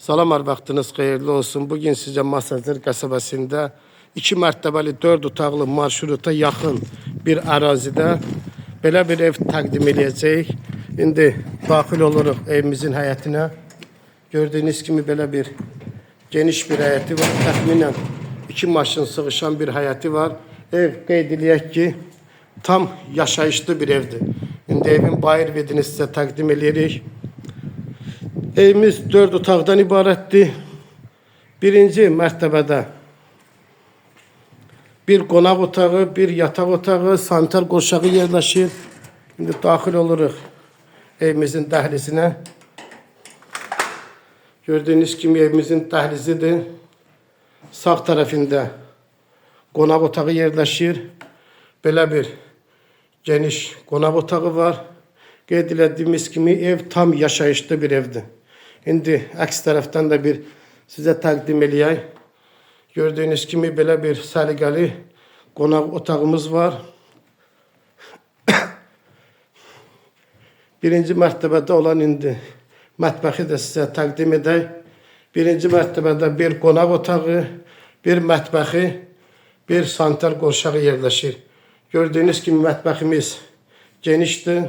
Salam, hər vaxtınız xeyirli olsun. Bugün sizə Masazır qəsəbəsində 2 mərtəbəli 4 otaqlı marşruta yaxın bir ərazidə belə bir ev təqdim edəcəyik. İndi daxil oluruq evimizin həyətinə. Gördüyünüz kimi belə bir geniş bir həyəti var. Təxminən 2 maşın sığışan bir həyəti var. Ev qeyd edək ki, tam yaşayışlı bir evdir. İndi evin bayır vedini sizə təqdim edirik. Evimiz 4 otaqdan ibarətdir. Birinci mərtəbədə bir qonaq otağı, bir yataq otağı, sanitar qoşağı yerləşir. İndi daxil oluruq evimizin dəhlizinə. Gördüyünüz kimi evimizin dəhlizidir. Sağ tərəfində qonaq otağı yerləşir. Belə bir geniş qonaq otağı var. Qeyd etdiyimiz kimi ev tam yaşayışlı bir evdir. İndi əks tərəfdən də bir sizə təqdim eləyək. Gördüyünüz kimi belə bir səliqəli qonaq otağımız var. Birinci mərtəbədə olan indi mətbəxi də sizə təqdim edək. Birinci mərtəbədə bir qonaq otağı, bir mətbəxi, bir sanitar qoşağı yerləşir. Gördüyünüz kimi mətbəximiz genişdir.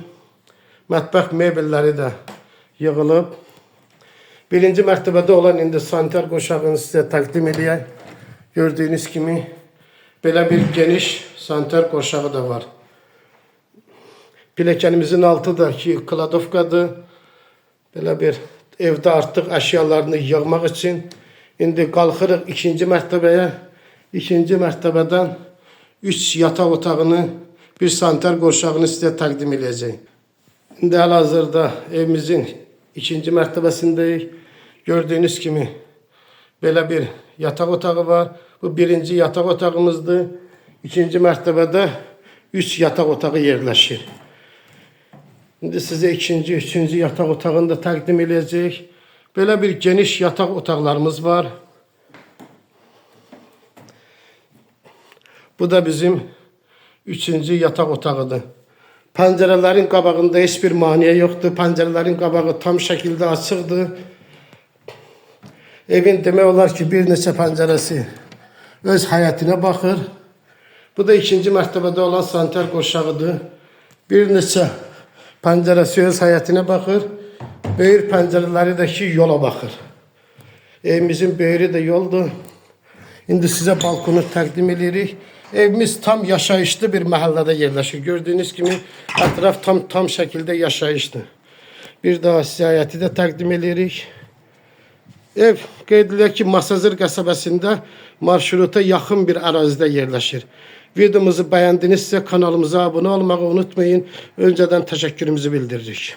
Mətbəx mebelləri də yığılıb. Birinci mərtəbədə olan indi sanitar qoşağını sizə təqdim edək. Gördüyünüz kimi belə bir geniş sanitar qoşağı da var. Pilləkənimizin altı da ki, kladovkadır. Belə bir evdə artıq əşyalarını yığmaq üçün. İndi qalxırıq ikinci mərtəbəyə. İkinci mərtəbədən 3 yataq otağını, bir sanitar qoşağını sizə təqdim edəcək. İndi hal-hazırda evimizin ikinci mərtəbəsindəyik. Gördüyünüz kimi belə bir yataq otağı var. Bu birinci yataq otağımızdır. İkinci mərtəbədə 3 yataq otağı yerləşir. İndi sizə ikinci, üçüncü yataq otağını da təqdim edəcək. Belə bir geniş yataq otaqlarımız var. Bu da bizim üçüncü yataq otağıdır. Pəncərələrin qabağında heç bir maniyə yoxdur. Pəncərələrin qabağı tam şəkildə açıqdır. Evin demək olar ki, bir neçə pəncərəsi öz həyətinə baxır. Bu da ikinci mərtəbədə olan sanitar qoşağıdır. Bir neçə pəncərəsi öz həyətinə baxır. Böyür pəncərələri də ki, yola baxır. Evimizin böyrü də yoldur. İndi sizə balkonu təqdim edirik. Evimiz tam yaşayışlı bir məhəllədə yerləşir. Gördüyünüz kimi ətraf tam şəkildə yaşayışdır. Bir daha sizə həyəti də təqdim edirik. Ev qeyd edək ki, Masazır qəsəbəsində marşruta yaxın bir ərazidə yerləşir. Videomuzu bəyəndinizsə kanalımıza abunə olmağı unutmayın. Öncədən təşəkkürümüzü bildiririk.